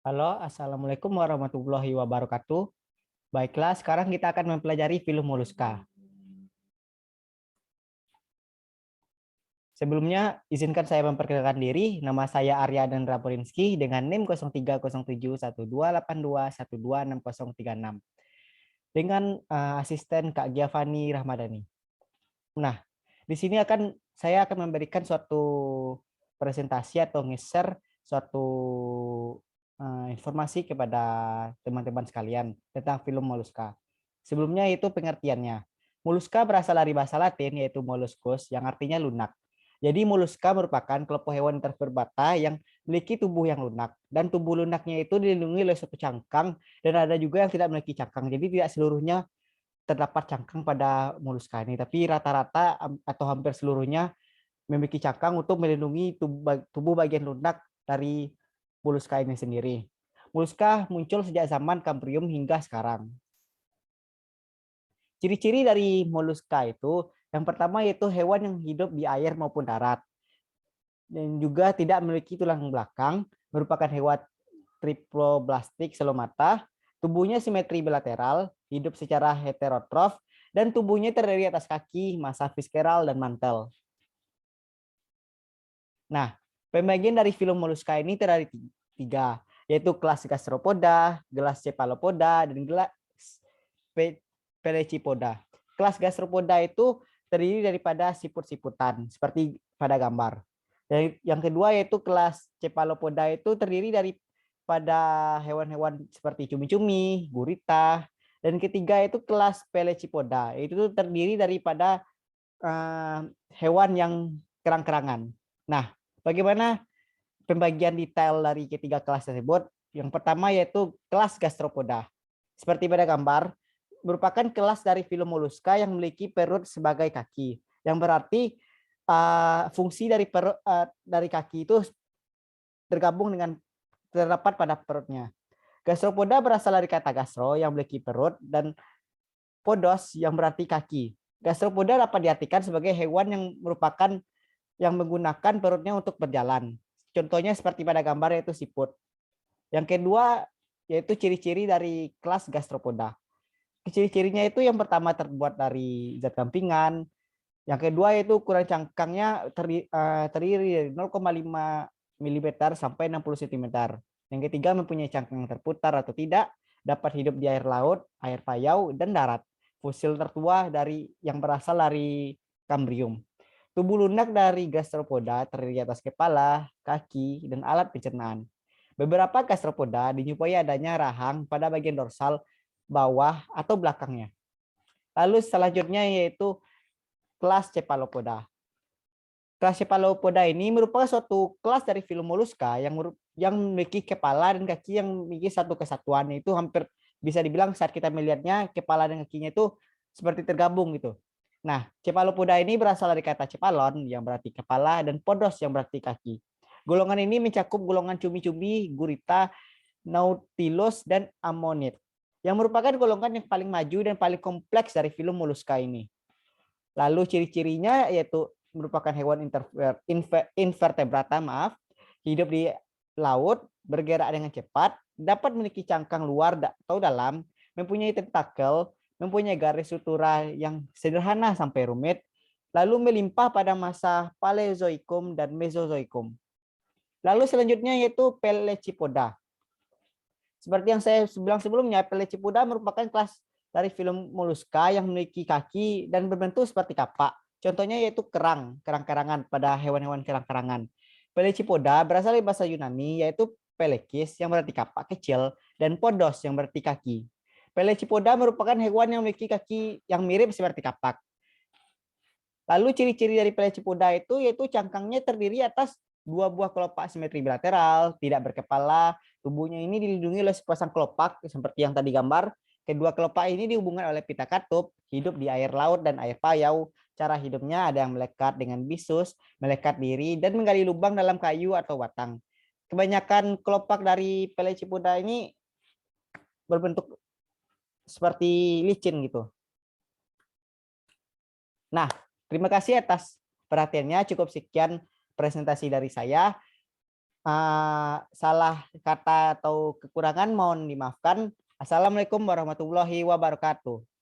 Halo, Assalamualaikum warahmatullahi wabarakatuh. Baiklah, sekarang kita akan mempelajari film moluska. Sebelumnya, izinkan saya memperkenalkan diri. Nama saya Arya dan Raporinski dengan NIM 03071282126036 dengan asisten Kak Giovanni Rahmadani. Nah, di sini saya akan memberikan suatu presentasi atau nge-share suatu informasi kepada teman-teman sekalian tentang film moluska. Sebelumnya itu pengertiannya. Moluska berasal dari bahasa Latin yaitu molluscus yang artinya lunak. Jadi moluska merupakan kelompok hewan invertebrata yang memiliki tubuh yang lunak dan tubuh lunaknya itu dilindungi oleh suatu cangkang dan ada juga yang tidak memiliki cangkang. Jadi tidak seluruhnya terdapat cangkang pada moluska ini, tapi rata-rata atau hampir seluruhnya memiliki cangkang untuk melindungi tubuh bagian lunak dari moluska ini sendiri. Moluska muncul sejak zaman Kambrium hingga sekarang. Ciri-ciri dari moluska itu yang pertama yaitu hewan yang hidup di air maupun darat dan juga tidak memiliki tulang belakang, merupakan hewan triploblastik selomata, tubuhnya simetri bilateral, hidup secara heterotrof, dan tubuhnya terdiri atas kaki, massa visceral, dan mantel. Nah, pembagian dari film moluska ini terdiri tiga, yaitu kelas gastropoda, kelas cephalopoda, dan kelas pelecypoda. Kelas gastropoda itu terdiri daripada siput-siputan, seperti pada gambar. Dan yang kedua yaitu kelas cephalopoda itu terdiri daripada hewan-hewan seperti cumi-cumi, gurita, dan ketiga itu kelas pelecypoda, itu terdiri daripada hewan yang kerang-kerangan. Nah, bagaimana pembagian detail dari ketiga kelas tersebut? Yang pertama yaitu kelas gastropoda. Seperti pada gambar, merupakan kelas dari film moluska yang memiliki perut sebagai kaki. Yang berarti fungsi dari perut dari kaki itu tergabung dengan terdapat pada perutnya. Gastropoda berasal dari kata gastro yang memiliki perut dan podos yang berarti kaki. Gastropoda dapat diartikan sebagai hewan yang merupakan yang menggunakan perutnya untuk berjalan. Contohnya seperti pada gambar yaitu siput. Yang kedua yaitu ciri-ciri dari kelas gastropoda. Ciri-cirinya itu yang pertama terbuat dari zat gampingan, yang kedua yaitu ukuran cangkangnya terdiri dari 0,5 mm sampai 60 cm. Yang ketiga mempunyai cangkang terputar atau tidak, dapat hidup di air laut, air payau, dan darat. Fosil tertua dari yang berasal dari Kambrium. Tubuh lunak dari gastropoda terdiri atas kepala, kaki, dan alat pencernaan. Beberapa gastropoda dijumpai adanya rahang pada bagian dorsal, bawah, atau belakangnya. Lalu selanjutnya yaitu kelas cephalopoda. Kelas cephalopoda ini merupakan suatu kelas dari film moluska yang memiliki kepala dan kaki yang memiliki satu kesatuan. Itu hampir bisa dibilang saat kita melihatnya kepala dan kakinya itu seperti tergabung gitu. Nah, cephalopoda ini berasal dari kata cephalon yang berarti kepala dan podos yang berarti kaki. Golongan ini mencakup golongan cumi-cumi, gurita, nautilus, dan ammonit yang merupakan golongan yang paling maju dan paling kompleks dari film moluska ini. Lalu ciri-cirinya yaitu merupakan hewan invertebrata, hidup di laut, bergerak dengan cepat, dapat memiliki cangkang luar atau dalam, mempunyai tentakel, mempunyai garis sutura yang sederhana sampai rumit, lalu melimpah pada masa Paleozoikum dan Mesozoikum. Lalu selanjutnya yaitu Pelecypoda. Seperti yang saya bilang sebelumnya, Pelecypoda merupakan kelas dari film moluska yang memiliki kaki dan berbentuk seperti kapak. Contohnya yaitu kerang-kerangan pada hewan-hewan kerang-kerangan. Pelecypoda berasal dari bahasa Yunani yaitu pelekis yang berarti kapak kecil dan podos yang berarti kaki. Pelecypoda merupakan hewan yang memiliki kaki yang mirip seperti kapak. Lalu ciri-ciri dari Pelecypoda itu yaitu cangkangnya terdiri atas dua buah kelopak simetri bilateral, tidak berkepala, tubuhnya ini dilindungi oleh sepasang kelopak seperti yang tadi gambar. Kedua kelopak ini dihubungkan oleh pita katup, hidup di air laut dan air payau. Cara hidupnya ada yang melekat dengan bisus, melekat diri, dan menggali lubang dalam kayu atau batang. Kebanyakan kelopak dari Pelecypoda ini berbentuk seperti licin gitu. Nah, terima kasih atas perhatiannya. Cukup sekian presentasi dari saya. salah kata atau kekurangan mohon dimaafkan. Assalamualaikum warahmatullahi wabarakatuh.